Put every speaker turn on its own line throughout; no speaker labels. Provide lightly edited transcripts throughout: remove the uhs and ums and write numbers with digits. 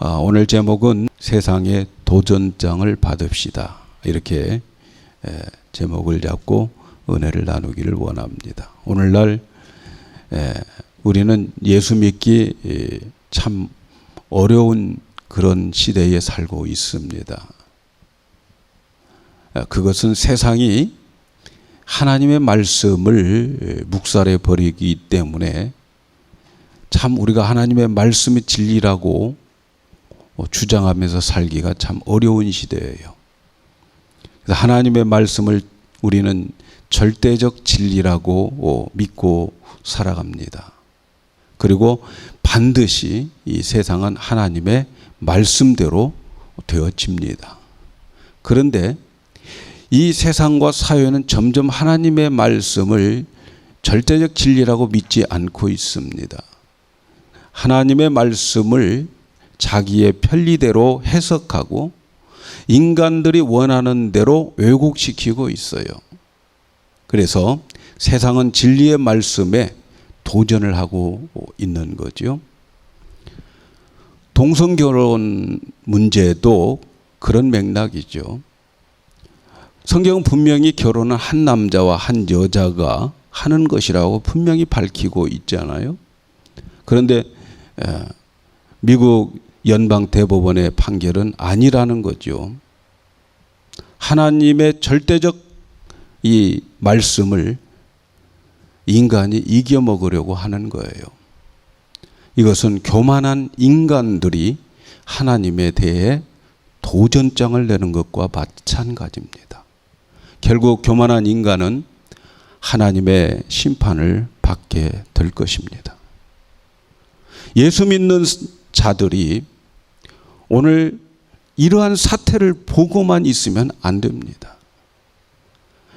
오늘 제목은 세상의 도전장을 받읍시다. 이렇게 제목을 잡고 은혜를 나누기를 원합니다. 오늘날 우리는 예수 믿기 참 어려운 그런 시대에 살고 있습니다. 그것은 세상이 하나님의 말씀을 묵살해 버리기 때문에 참 우리가 하나님의 말씀이 진리라고 주장하면서 살기가 참 어려운 시대예요. 그래서 하나님의 말씀을 우리는 절대적 진리라고 믿고 살아갑니다. 그리고 반드시 이 세상은 하나님의 말씀대로 되어집니다. 그런데 이 세상과 사회는 점점 하나님의 말씀을 절대적 진리라고 믿지 않고 있습니다. 하나님의 말씀을 자기의 편리대로 해석하고 인간들이 원하는 대로 왜곡시키고 있어요. 그래서 세상은 진리의 말씀에 도전을 하고 있는 거죠. 동성결혼 문제도 그런 맥락이죠. 성경은 분명히 결혼은 한 남자와 한 여자가 하는 것이라고 분명히 밝히고 있잖아요. 그런데 미국 연방대법원의 판결은 아니라는 거죠. 하나님의 절대적 이 말씀을 인간이 이겨먹으려고 하는 거예요. 이것은 교만한 인간들이 하나님에 대해 도전장을 내는 것과 마찬가지입니다. 결국 교만한 인간은 하나님의 심판을 받게 될 것입니다. 예수 믿는 자들이 오늘 이러한 사태를 보고만 있으면 안 됩니다.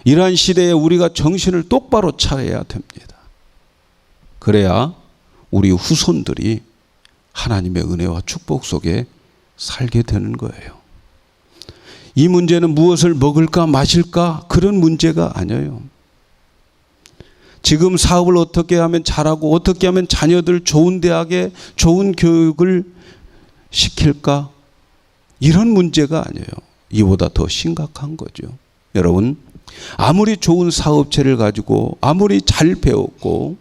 이러한 시대에 우리가 정신을 똑바로 차려야 됩니다. 그래야 우리 후손들이 하나님의 은혜와 축복 속에 살게 되는 거예요. 이 문제는 무엇을 먹을까 마실까 그런 문제가 아니에요. 지금 사업을 어떻게 하면 잘하고 어떻게 하면 자녀들 좋은 대학에 좋은 교육을 시킬까 이런 문제가 아니에요. 이보다 더 심각한 거죠. 여러분, 아무리 좋은 사업체를 가지고 아무리 잘 배웠고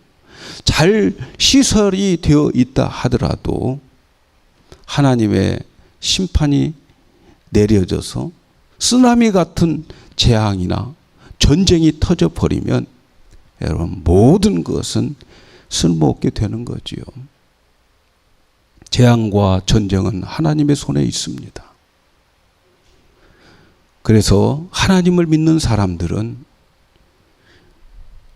잘 시설이 되어 있다 하더라도 하나님의 심판이 내려져서 쓰나미 같은 재앙이나 전쟁이 터져버리면 여러분 모든 것은 쓸모없게 되는 거지요. 재앙과 전쟁은 하나님의 손에 있습니다. 그래서 하나님을 믿는 사람들은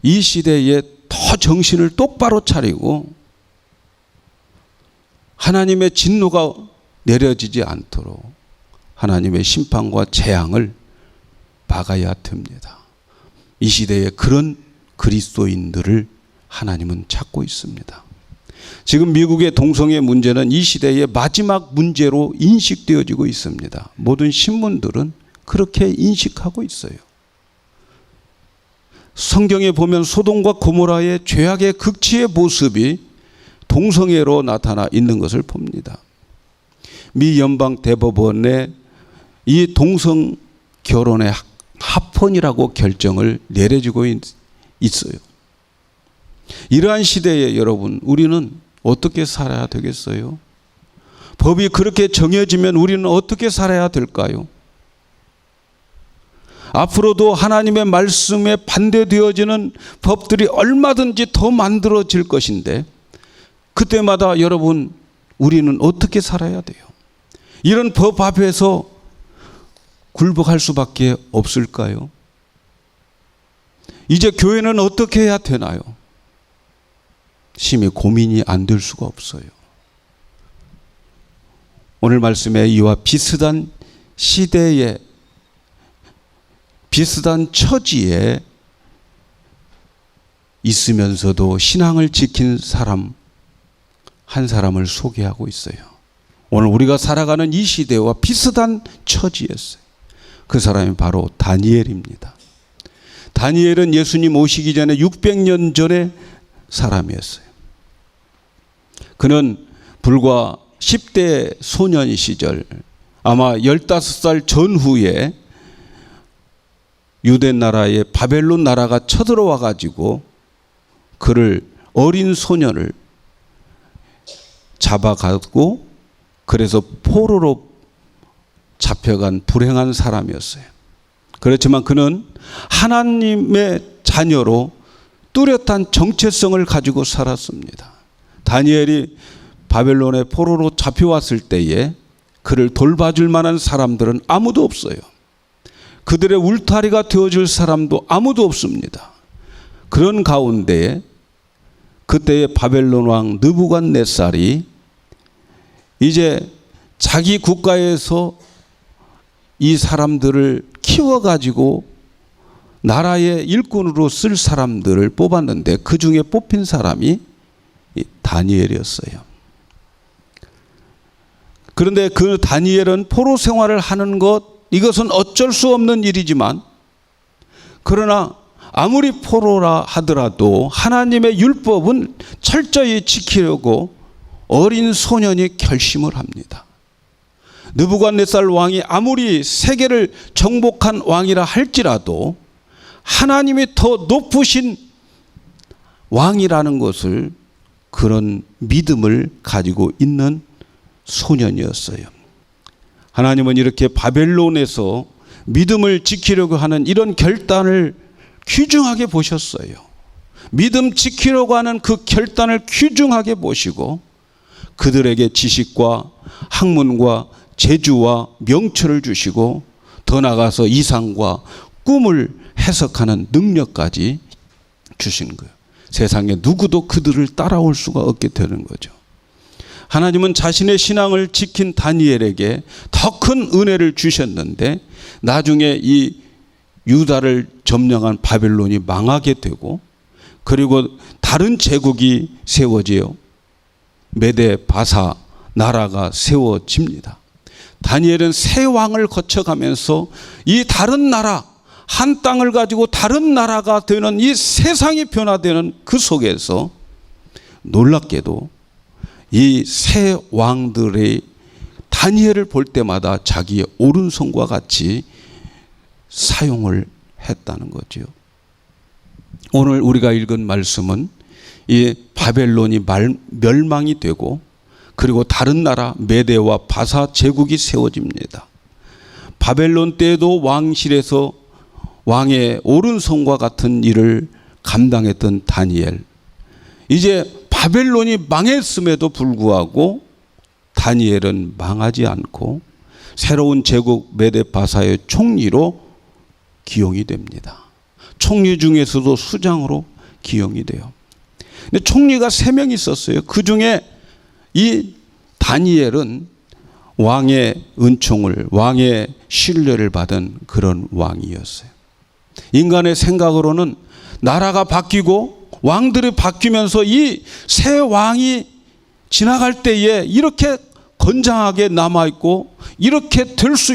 이 시대에 더 정신을 똑바로 차리고 하나님의 진노가 내려지지 않도록 하나님의 심판과 재앙을 막아야 됩니다. 이 시대에 그런 그리스도인들을 하나님은 찾고 있습니다. 지금 미국의 동성애 문제는 이 시대의 마지막 문제로 인식되어지고 있습니다. 모든 신문들은 그렇게 인식하고 있어요. 성경에 보면 소돔과 고모라의 죄악의 극치의 모습이 동성애로 나타나 있는 것을 봅니다. 미 연방 대법원에 이 동성 결혼의 합헌이라고 결정을 내려지고 있어요. 이러한 시대에 여러분 우리는 어떻게 살아야 되겠어요? 법이 그렇게 정해지면 우리는 어떻게 살아야 될까요? 앞으로도 하나님의 말씀에 반대되어지는 법들이 얼마든지 더 만들어질 것인데 그때마다 여러분 우리는 어떻게 살아야 돼요? 이런 법 앞에서 굴복할 수밖에 없을까요? 이제 교회는 어떻게 해야 되나요? 심히 고민이 안 될 수가 없어요. 오늘 말씀에 이와 비슷한 시대에 비슷한 처지에 있으면서도 신앙을 지킨 사람 한 사람을 소개하고 있어요. 오늘 우리가 살아가는 이 시대와 비슷한 처지였어요. 그 사람이 바로 다니엘입니다. 다니엘은 예수님 오시기 전에 600년 전의 사람이었어요. 그는 불과 10대 소년 시절, 아마 15살 전후에 유대 나라의 바벨론 나라가 쳐들어와 가지고 그를, 어린 소년을 잡아가고 그래서 포로로 잡혀간 불행한 사람이었어요. 그렇지만 그는 하나님의 자녀로 뚜렷한 정체성을 가지고 살았습니다. 다니엘이 바벨론의 포로로 잡혀왔을 때에 그를 돌봐줄 만한 사람들은 아무도 없어요. 그들의 울타리가 되어줄 사람도 아무도 없습니다. 그런 가운데에 그때의 바벨론 왕 느부갓네살이 이제 자기 국가에서 이 사람들을 키워가지고 나라의 일꾼으로 쓸 사람들을 뽑았는데 그 중에 뽑힌 사람이 다니엘이었어요. 그런데 그 다니엘은 포로 생활을 하는 것, 이것은 어쩔 수 없는 일이지만, 그러나 아무리 포로라 하더라도 하나님의 율법은 철저히 지키려고 어린 소년이 결심을 합니다. 느부갓네살 왕이 아무리 세계를 정복한 왕이라 할지라도 하나님이 더 높으신 왕이라는 것을, 그런 믿음을 가지고 있는 소년이었어요. 하나님은 이렇게 바벨론에서 믿음을 지키려고 하는 이런 결단을 귀중하게 보셨어요. 믿음 지키려고 하는 그 결단을 귀중하게 보시고 그들에게 지식과 학문과 재주와 명철을 주시고 더 나아가서 이상과 꿈을 해석하는 능력까지 주신 거예요. 세상에 누구도 그들을 따라올 수가 없게 되는 거죠. 하나님은 자신의 신앙을 지킨 다니엘에게 더 큰 은혜를 주셨는데 나중에 이 유다를 점령한 바벨론이 망하게 되고 그리고 다른 제국이 세워지요. 메데 바사 나라가 세워집니다. 다니엘은 세 왕을 거쳐가면서 이 다른 나라, 한 땅을 가지고 다른 나라가 되는 이 세상이 변화되는 그 속에서 놀랍게도 이 세 왕들의 다니엘을 볼 때마다 자기의 오른손과 같이 사용을 했다는 거죠. 오늘 우리가 읽은 말씀은 이 바벨론이 멸망이 되고 그리고 다른 나라 메데와 바사 제국이 세워집니다. 바벨론 때에도 왕실에서 왕의 오른손과 같은 일을 감당했던 다니엘, 이제 바벨론이 망했음에도 불구하고 다니엘은 망하지 않고 새로운 제국 메데 바사의 총리로 기용이 됩니다. 총리 중에서도 수장으로 기용이 돼요. 근데 총리가 3명 있었어요. 그 중에 이 다니엘은 왕의 은총을, 왕의 신뢰를 받은 그런 왕이었어요. 인간의 생각으로는 나라가 바뀌고 왕들이 바뀌면서 이 새 왕이 지나갈 때에 이렇게 건장하게 남아있고 이렇게 될 수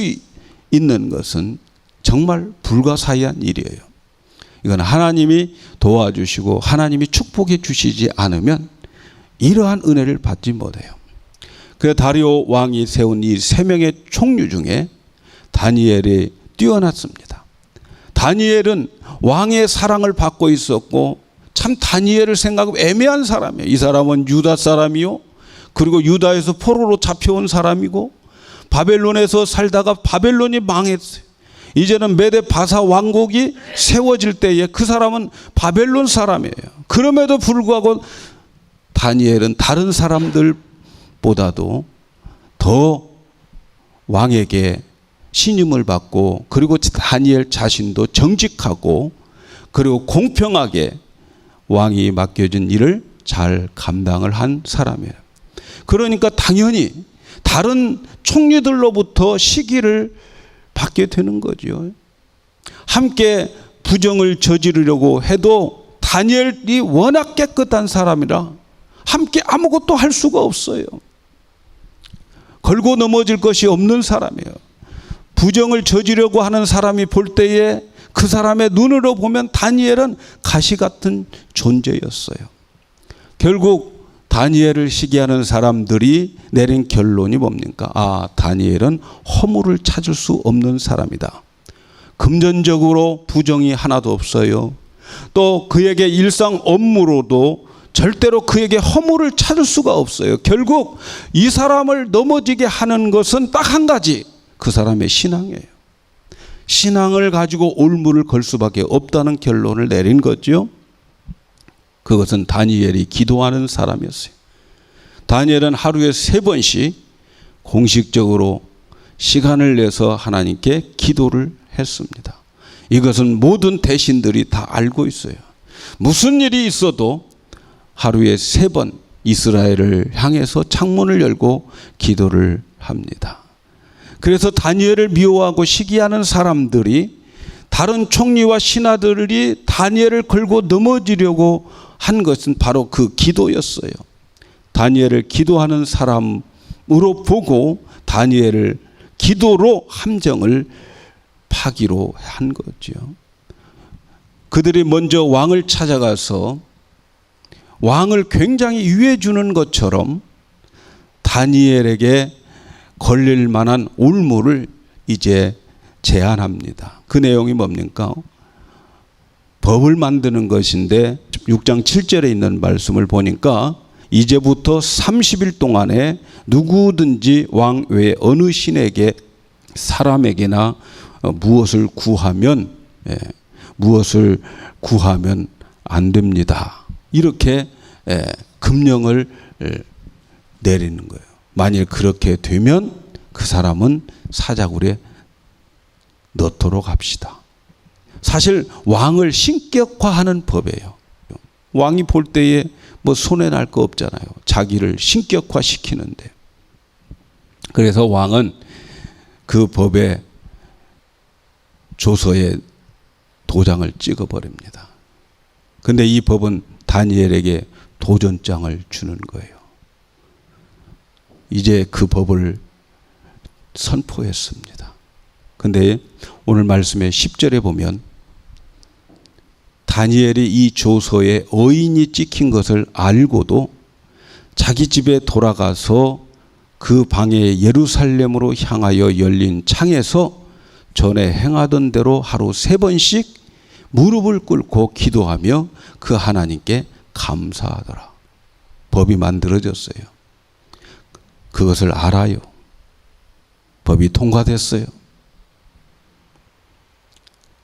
있는 것은 정말 불가사의한 일이에요. 이건 하나님이 도와주시고 하나님이 축복해 주시지 않으면 이러한 은혜를 받지 못해요. 그 다리오 왕이 세운 이 3명의 총리 중에 다니엘이 뛰어났습니다. 다니엘은 왕의 사랑을 받고 있었고 참 다니엘을 생각하면 애매한 사람이에요. 이 사람은 유다 사람이요, 그리고 유다에서 포로로 잡혀온 사람이고 바벨론에서 살다가 바벨론이 망했어요. 이제는 메데 바사 왕국이 세워질 때에 그 사람은 바벨론 사람이에요. 그럼에도 불구하고 다니엘은 다른 사람들보다도 더 왕에게 신임을 받고 그리고 다니엘 자신도 정직하고 그리고 공평하게 왕이 맡겨진 일을 잘 감당을 한 사람이에요. 그러니까 당연히 다른 총리들로부터 시기를 받게 되는 거죠. 함께 부정을 저지르려고 해도 다니엘이 워낙 깨끗한 사람이라 함께 아무것도 할 수가 없어요. 걸고 넘어질 것이 없는 사람이에요. 부정을 저지르려고 하는 사람이 볼 때에 그 사람의 눈으로 보면 다니엘은 가시 같은 존재였어요. 결국 다니엘을 시기하는 사람들이 내린 결론이 뭡니까? 다니엘은 허물을 찾을 수 없는 사람이다. 금전적으로 부정이 하나도 없어요. 또 그에게 일상 업무로도 절대로 그에게 허물을 찾을 수가 없어요. 결국 이 사람을 넘어지게 하는 것은 딱 한 가지, 그 사람의 신앙이에요. 신앙을 가지고 올무를 걸 수밖에 없다는 결론을 내린 거죠. 그것은 다니엘이 기도하는 사람이었어요. 다니엘은 하루에 3번씩 공식적으로 시간을 내서 하나님께 기도를 했습니다. 이것은 모든 대신들이 다 알고 있어요. 무슨 일이 있어도 하루에 3번 이스라엘을 향해서 창문을 열고 기도를 합니다. 그래서 다니엘을 미워하고 시기하는 사람들이 다른 총리와 신하들이 다니엘을 걸고 넘어지려고 한 것은 바로 그 기도였어요. 다니엘을 기도하는 사람으로 보고 다니엘을 기도로 함정을 파기로 한 거죠. 그들이 먼저 왕을 찾아가서 왕을 굉장히 유해 주는 것처럼 다니엘에게 걸릴 만한 올무를 이제 제안합니다. 그 내용이 뭡니까? 법을 만드는 것인데 6장 7절에 있는 말씀을 보니까 이제부터 30일 동안에 누구든지 왕 외에 어느 신에게 사람에게나 무엇을 구하면 안 됩니다. 이렇게 금령을 내리는 거예요. 만일 그렇게 되면 그 사람은 사자굴에 넣도록 합시다. 사실 왕을 신격화하는 법이에요. 왕이 볼 때에 뭐 손해 날 거 없잖아요. 자기를 신격화 시키는데. 그래서 왕은 그 법의 조서에 도장을 찍어버립니다. 근데 이 법은 다니엘에게 도전장을 주는 거예요. 이제 그 법을 선포했습니다. 근데 오늘 말씀의 10절에 보면 다니엘이 이 조서에 어인이 찍힌 것을 알고도 자기 집에 돌아가서 그 방에 예루살렘으로 향하여 열린 창에서 전에 행하던 대로 하루 3번씩 무릎을 꿇고 기도하며 그 하나님께 감사하더라. 법이 만들어졌어요. 그것을 알아요. 법이 통과됐어요.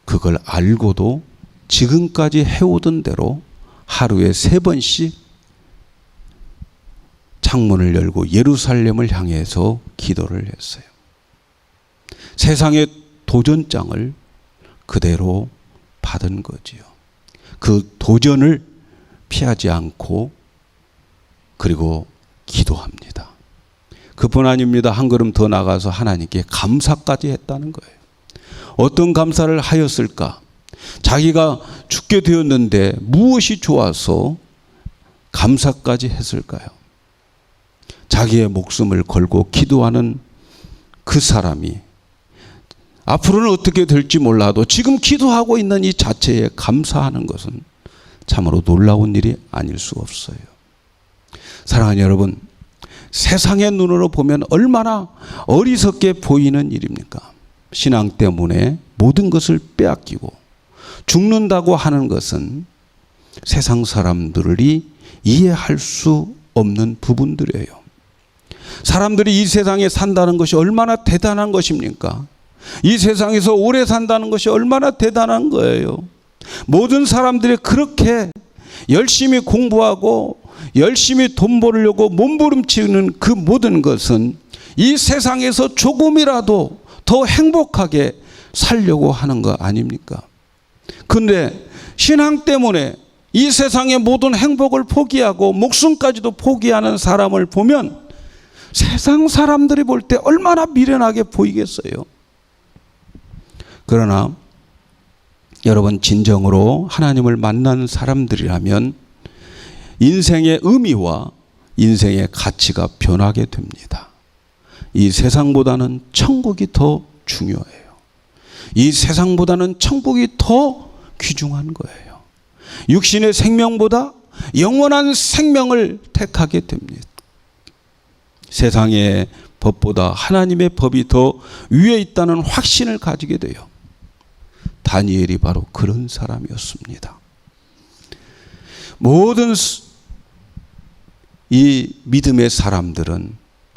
그걸 알고도 지금까지 해오던 대로 하루에 3번씩 창문을 열고 예루살렘을 향해서 기도를 했어요. 세상의 도전장을 그대로 받은 거지요. 그 도전을 피하지 않고 그리고 기도합니다. 그뿐 아닙니다. 한 걸음 더 나가서 하나님께 감사까지 했다는 거예요. 어떤 감사를 하였을까? 자기가 죽게 되었는데 무엇이 좋아서 감사까지 했을까요? 자기의 목숨을 걸고 기도하는 그 사람이 앞으로는 어떻게 될지 몰라도 지금 기도하고 있는 이 자체에 감사하는 것은 참으로 놀라운 일이 아닐 수 없어요. 사랑하는 여러분, 세상의 눈으로 보면 얼마나 어리석게 보이는 일입니까? 신앙 때문에 모든 것을 빼앗기고 죽는다고 하는 것은 세상 사람들이 이해할 수 없는 부분들이에요. 사람들이 이 세상에 산다는 것이 얼마나 대단한 것입니까? 이 세상에서 오래 산다는 것이 얼마나 대단한 거예요. 모든 사람들이 그렇게 열심히 공부하고 열심히 돈 벌려고 몸부림치는 그 모든 것은 이 세상에서 조금이라도 더 행복하게 살려고 하는 거 아닙니까? 그런데 신앙 때문에 이 세상의 모든 행복을 포기하고 목숨까지도 포기하는 사람을 보면 세상 사람들이 볼 때 얼마나 미련하게 보이겠어요. 그러나 여러분, 진정으로 하나님을 만난 사람들이라면 인생의 의미와 인생의 가치가 변하게 됩니다. 이 세상보다는 천국이 더 중요해요. 이 세상보다는 천국이 더 귀중한 거예요. 육신의 생명보다 영원한 생명을 택하게 됩니다. 세상의 법보다 하나님의 법이 더 위에 있다는 확신을 가지게 돼요. 다니엘이 바로 그런 사람이었습니다. 모든 이 믿음의 사람들은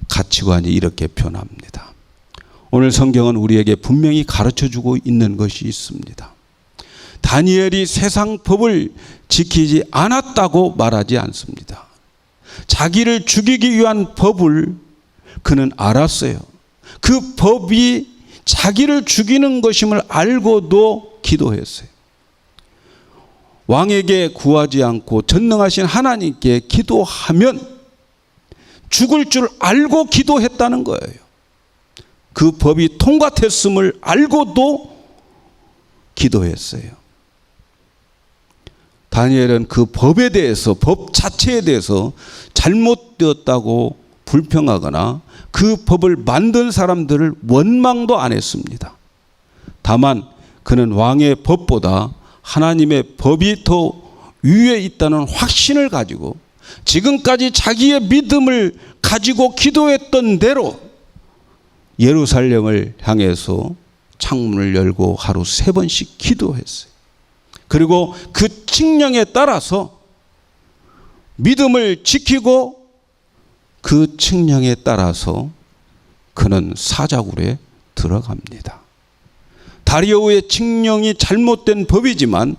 가치관이 이렇게 변합니다. 오늘 성경은 우리에게 분명히 가르쳐주고 있는 것이 있습니다. 다니엘이 세상 법을 지키지 않았다고 말하지 않습니다. 자기를 죽이기 위한 법을 그는 알았어요. 그 법이 자기를 죽이는 것임을 알고도 기도했어요. 왕에게 구하지 않고 전능하신 하나님께 기도하면 죽을 줄 알고 기도했다는 거예요. 그 법이 통과됐음을 알고도 기도했어요. 다니엘은 그 법에 대해서, 법 자체에 대해서 잘못되었다고 불평하거나 그 법을 만든 사람들을 원망도 안 했습니다. 다만 그는 왕의 법보다 하나님의 법이 더 위에 있다는 확신을 가지고 지금까지 자기의 믿음을 가지고 기도했던 대로 예루살렘을 향해서 창문을 열고 하루 3번씩 기도했어요. 그리고 그 칙령에 따라서 믿음을 지키고 그 칙령에 따라서 그는 사자굴에 들어갑니다. 다리오의 칙령이 잘못된 법이지만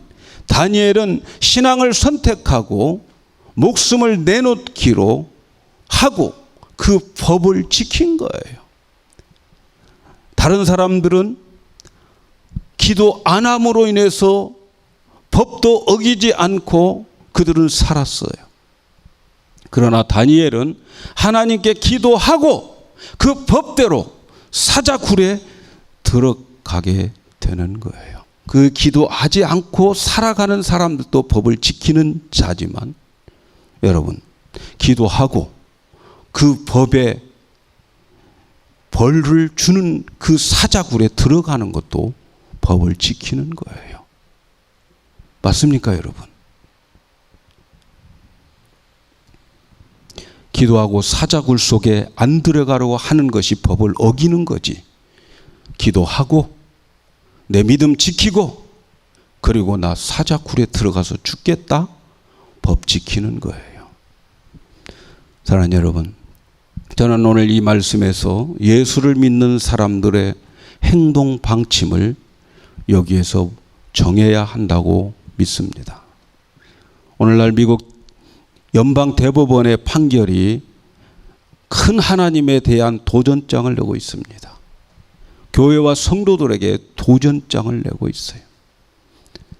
다니엘은 신앙을 선택하고 목숨을 내놓기로 하고 그 법을 지킨 거예요. 다른 사람들은 기도 안 함으로 인해서 법도 어기지 않고 그들은 살았어요. 그러나 다니엘은 하나님께 기도하고 그 법대로 사자굴에 들어가게 되는 거예요. 그 기도하지 않고 살아가는 사람들도 법을 지키는 자지만 여러분, 기도하고 그 법에 벌을 주는 그 사자굴에 들어가는 것도 법을 지키는 거예요. 맞습니까, 여러분? 기도하고 사자굴 속에 안 들어가려고 하는 것이 법을 어기는 거지. 기도하고 내 믿음 지키고 그리고 나 사자굴에 들어가서 죽겠다? 법 지키는 거예요. 사랑하는 여러분, 저는 오늘 이 말씀에서 예수를 믿는 사람들의 행동 방침을 여기에서 정해야 한다고 믿습니다. 오늘날 미국 연방 대법원의 판결이 큰 하나님에 대한 도전장을 내고 있습니다. 교회와 성도들에게 도전장을 내고 있어요.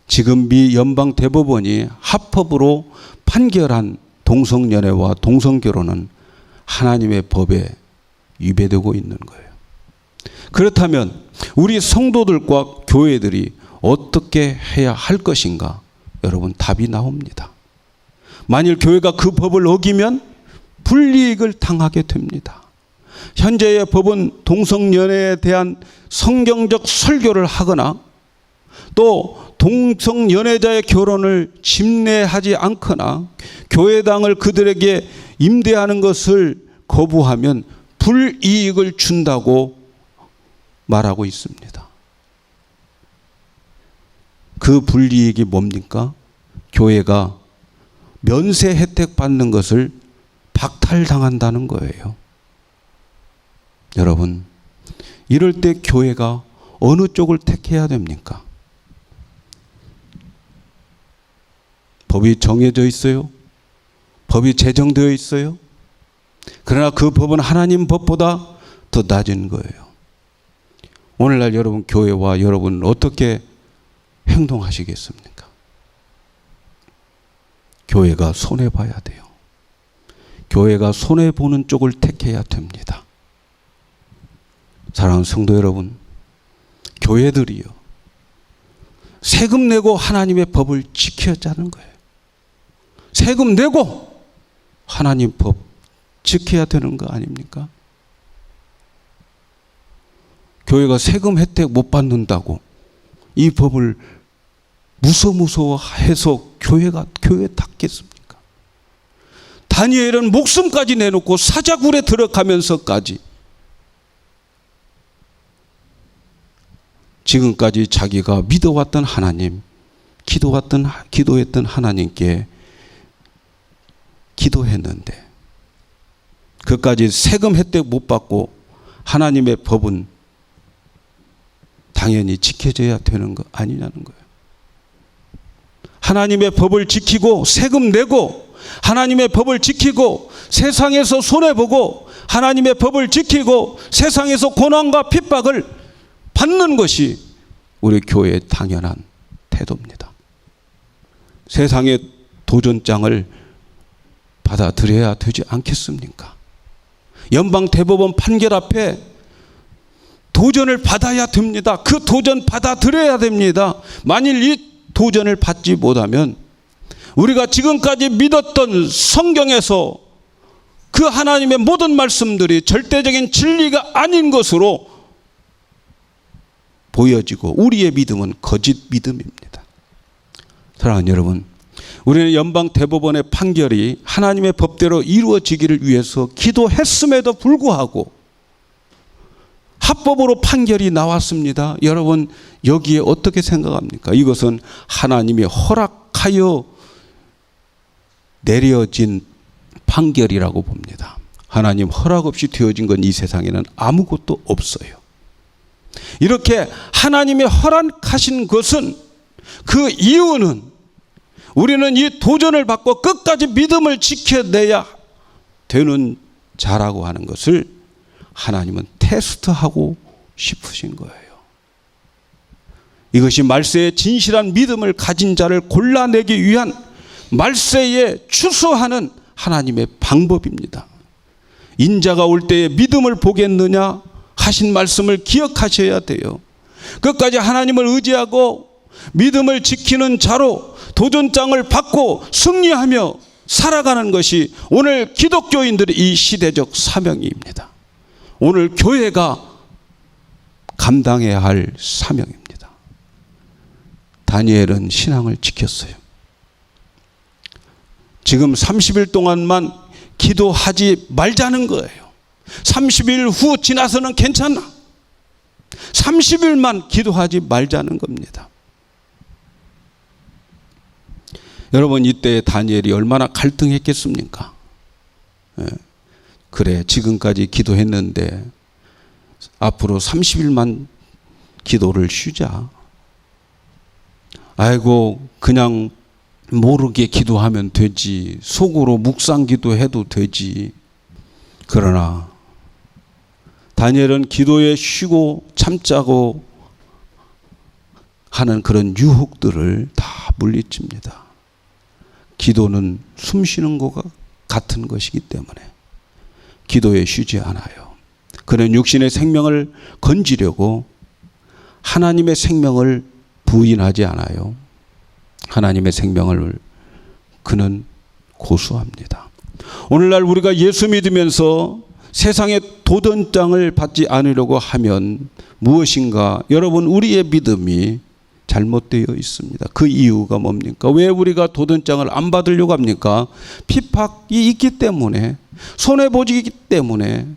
지금 미 연방 대법원이 합법으로 판결한 동성연애와 동성결혼은 하나님의 법에 위배되고 있는 거예요. 그렇다면 우리 성도들과 교회들이 어떻게 해야 할 것인가? 여러분, 답이 나옵니다. 만일 교회가 그 법을 어기면 불이익을 당하게 됩니다. 현재의 법은 동성연애에 대한 성경적 설교를 하거나 또 동성연애자의 결혼을 집례하지 않거나 교회당을 그들에게 임대하는 것을 거부하면 불이익을 준다고 말하고 있습니다. 그 불이익이 뭡니까? 교회가 면세 혜택 받는 것을 박탈당한다는 거예요. 여러분, 이럴 때 교회가 어느 쪽을 택해야 됩니까? 법이 정해져 있어요. 법이 제정되어 있어요. 그러나 그 법은 하나님 법보다 더 낮은 거예요. 오늘날 여러분 교회와 여러분은 어떻게 행동하시겠습니까? 교회가 손해봐야 돼요. 교회가 손해보는 쪽을 택해야 됩니다. 사랑하는 성도 여러분, 교회들이요, 세금 내고 하나님의 법을 지켜야하는 거예요. 세금 내고 하나님 법 지켜야 되는 거 아닙니까? 교회가 세금 혜택 못 받는다고 이 법을 무서워해서 교회 닫겠습니까? 다니엘은 목숨까지 내놓고 사자굴에 들어가면서까지 지금까지 자기가 믿어왔던 하나님, 기도했던 하나님께 기도했는데 그까지 세금 혜택 못 받고 하나님의 법은 당연히 지켜져야 되는 거 아니냐는 거예요. 하나님의 법을 지키고 세금 내고 하나님의 법을 지키고 세상에서 손해보고 하나님의 법을 지키고 세상에서 고난과 핍박을 받는 것이 우리 교회의 당연한 태도입니다. 세상의 도전장을 받아들여야 되지 않겠습니까? 연방대법원 판결 앞에 도전을 받아야 됩니다. 그 도전 받아들여야 됩니다. 만일 이 도전을 받지 못하면 우리가 지금까지 믿었던 성경에서 그 하나님의 모든 말씀들이 절대적인 진리가 아닌 것으로 보여지고 우리의 믿음은 거짓 믿음입니다. 사랑하는 여러분, 우리는 연방대법원의 판결이 하나님의 법대로 이루어지기를 위해서 기도했음에도 불구하고 합법으로 판결이 나왔습니다. 여러분 여기에 어떻게 생각합니까? 이것은 하나님이 허락하여 내려진 판결이라고 봅니다. 하나님 허락 없이 되어진 건 이 세상에는 아무것도 없어요. 이렇게 하나님이 허락하신 것은 그 이유는 우리는 이 도전을 받고 끝까지 믿음을 지켜내야 되는 자라고 하는 것을 하나님은 테스트하고 싶으신 거예요. 이것이 말세의 진실한 믿음을 가진 자를 골라내기 위한 말세에 추수하는 하나님의 방법입니다. 인자가 올 때에 믿음을 보겠느냐 하신 말씀을 기억하셔야 돼요. 끝까지 하나님을 의지하고 믿음을 지키는 자로 도전장을 받고 승리하며 살아가는 것이 오늘 기독교인들의 이 시대적 사명입니다. 오늘 교회가 감당해야 할 사명입니다. 다니엘은 신앙을 지켰어요. 지금 30일 동안만 기도하지 말자는 거예요. 30일 후 지나서는 괜찮아. 30일만 기도하지 말자는 겁니다. 여러분 이때 다니엘이 얼마나 갈등했겠습니까? 그래 지금까지 기도했는데 앞으로 30일만 기도를 쉬자. 아이고 그냥 모르게 기도하면 되지. 속으로 묵상 기도해도 되지. 그러나 다니엘은 기도에 쉬고 참자고 하는 그런 유혹들을 다 물리칩니다. 기도는 숨 쉬는 것과 같은 것이기 때문에 기도에 쉬지 않아요. 그는 육신의 생명을 건지려고 하나님의 생명을 부인하지 않아요. 하나님의 생명을 그는 고수합니다. 오늘날 우리가 예수 믿으면서 세상의 도전장을 받지 않으려고 하면 무엇인가 여러분 우리의 믿음이 잘못되어 있습니다. 그 이유가 뭡니까? 왜 우리가 도전장을 안 받으려고 합니까? 핍박이 있기 때문에 손해보기이기 때문에.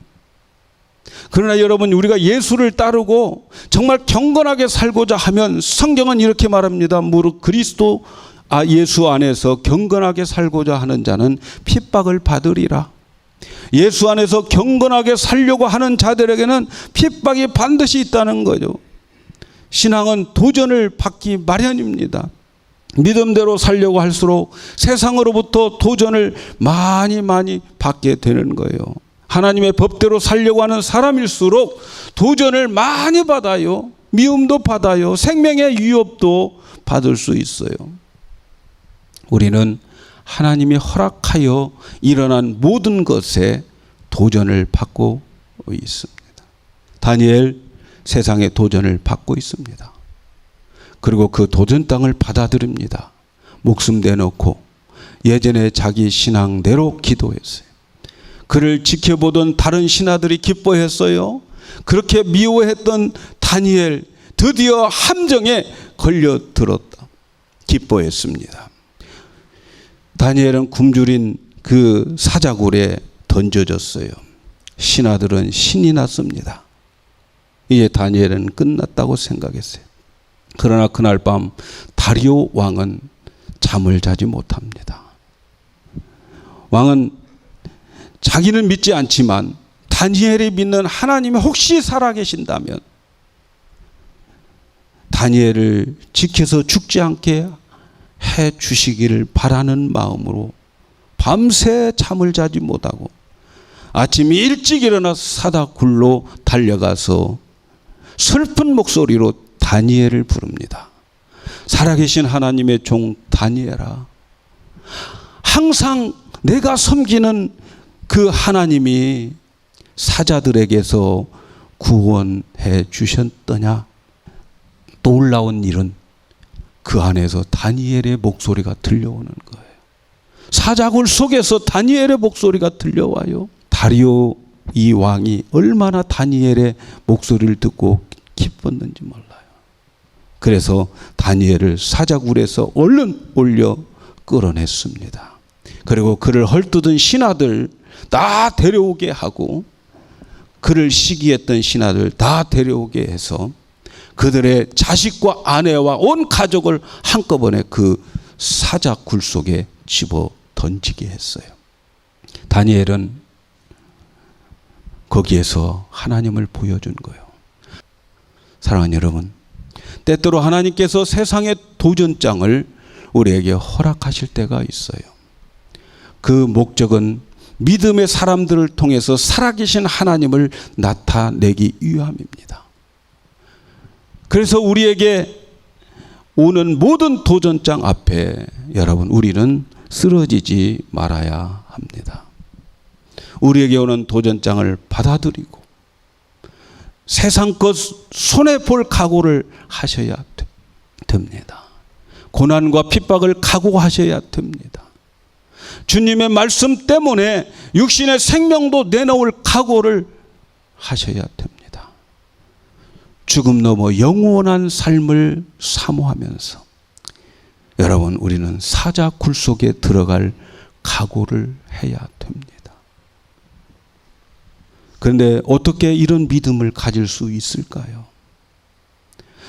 그러나 여러분 우리가 예수를 따르고 정말 경건하게 살고자 하면 성경은 이렇게 말합니다. 무릇 그리스도 예수 안에서 경건하게 살고자 하는 자는 핍박을 받으리라. 예수 안에서 경건하게 살려고 하는 자들에게는 핍박이 반드시 있다는 거죠. 신앙은 도전을 받기 마련입니다. 믿음대로 살려고 할수록 세상으로부터 도전을 많이 받게 되는 거예요. 하나님의 법대로 살려고 하는 사람일수록 도전을 많이 받아요. 미움도 받아요. 생명의 위협도 받을 수 있어요. 우리는 하나님이 허락하여 일어난 모든 것에 도전을 받고 있습니다. 다니엘 세상의 도전을 받고 있습니다. 그리고 그 도전 땅을 받아들입니다. 목숨 내놓고 예전에 자기 신앙대로 기도했어요. 그를 지켜보던 다른 신하들이 기뻐했어요. 그렇게 미워했던 다니엘 드디어 함정에 걸려들었다. 기뻐했습니다. 다니엘은 굶주린 그 사자굴에 던져졌어요. 신하들은 신이 났습니다. 이제 다니엘은 끝났다고 생각했어요. 그러나 그날 밤 다리오 왕은 잠을 자지 못합니다. 왕은 자기는 믿지 않지만 다니엘이 믿는 하나님이 혹시 살아계신다면 다니엘을 지켜서 죽지 않게 해 주시기를 바라는 마음으로 밤새 잠을 자지 못하고 아침 일찍 일어나서 사자굴로 달려가서 슬픈 목소리로 다니엘을 부릅니다. 살아계신 하나님의 종 다니엘아, 항상 내가 섬기는 그 하나님이 사자들에게서 구원해 주셨더냐? 놀라운 일은 그 안에서 다니엘의 목소리가 들려오는 거예요. 사자굴 속에서 다니엘의 목소리가 들려와요. 다리오 이 왕이 얼마나 다니엘의 목소리를 듣고 기뻤는지 몰라요. 그래서 다니엘을 사자굴에서 얼른 올려 끌어냈습니다. 그리고 그를 헐뜯은 신하들 다 데려오게 하고 그를 시기했던 신하들 다 데려오게 해서 그들의 자식과 아내와 온 가족을 한꺼번에 그 사자굴 속에 집어 던지게 했어요. 다니엘은 거기에서 하나님을 보여준 거예요. 사랑하는 여러분, 때때로 하나님께서 세상의 도전장을 우리에게 허락하실 때가 있어요. 그 목적은 믿음의 사람들을 통해서 살아계신 하나님을 나타내기 위함입니다. 그래서 우리에게 오는 모든 도전장 앞에 여러분, 우리는 쓰러지지 말아야 합니다. 우리에게 오는 도전장을 받아들이고 세상 것 손해볼 각오를 하셔야 됩니다. 고난과 핍박을 각오하셔야 됩니다. 주님의 말씀 때문에 육신의 생명도 내놓을 각오를 하셔야 됩니다. 죽음 넘어 영원한 삶을 사모하면서 여러분, 우리는 사자굴 속에 들어갈 각오를 해야 됩니다. 그런데 어떻게 이런 믿음을 가질 수 있을까요?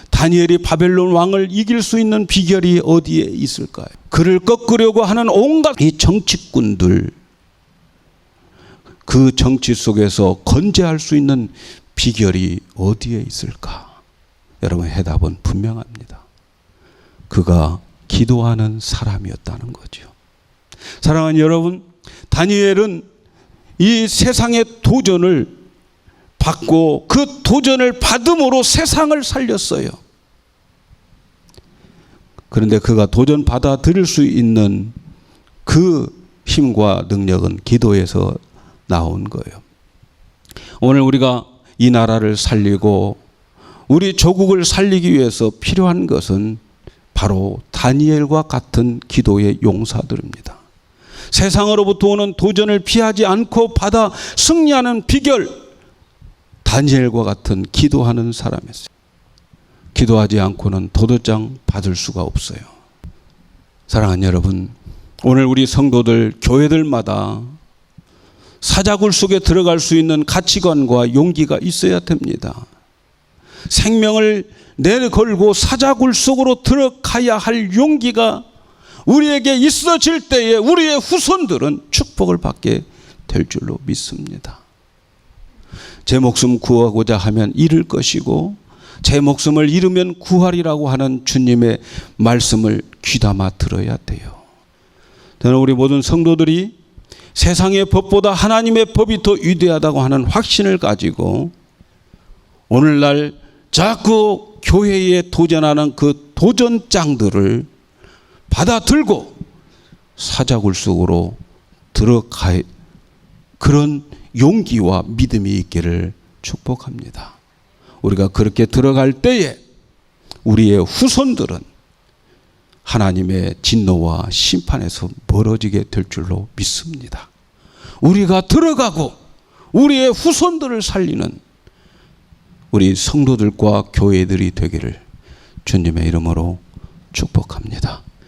다니엘이 바벨론 왕을 이길 수 있는 비결이 어디에 있을까요? 그를 꺾으려고 하는 온갖 이 정치꾼들, 그 정치 속에서 건재할 수 있는 비결이 어디에 있을까? 여러분, 해답은 분명합니다. 그가 기도하는 사람이었다는 거죠. 사랑하는 여러분, 다니엘은 이 세상의 도전을 받고 그 도전을 받음으로 세상을 살렸어요. 그런데 그가 도전 받아들일 수 있는 그 힘과 능력은 기도에서 나온 거예요. 오늘 우리가 이 나라를 살리고 우리 조국을 살리기 위해서 필요한 것은 바로 다니엘과 같은 기도의 용사들입니다. 세상으로부터 오는 도전을 피하지 않고 받아 승리하는 비결, 다니엘과 같은 기도하는 사람이었어요. 기도하지 않고는 도전장 받을 수가 없어요. 사랑하는 여러분, 오늘 우리 성도들, 교회들마다 사자굴 속에 들어갈 수 있는 가치관과 용기가 있어야 됩니다. 생명을 내걸고 사자굴 속으로 들어가야 할 용기가 우리에게 있어질 때에 우리의 후손들은 축복을 받게 될 줄로 믿습니다. 제 목숨 구하고자 하면 잃을 것이고 제 목숨을 잃으면 구하리라고 하는 주님의 말씀을 귀담아 들어야 돼요. 저는 우리 모든 성도들이 세상의 법보다 하나님의 법이 더 위대하다고 하는 확신을 가지고 오늘날 자꾸 교회에 도전하는 그 도전장들을 받아들고 사자굴 속으로 들어갈 그런 용기와 믿음이 있기를 축복합니다. 우리가 그렇게 들어갈 때에 우리의 후손들은 하나님의 진노와 심판에서 멀어지게 될 줄로 믿습니다. 우리가 들어가고 우리의 후손들을 살리는 우리 성도들과 교회들이 되기를 주님의 이름으로 축복합니다.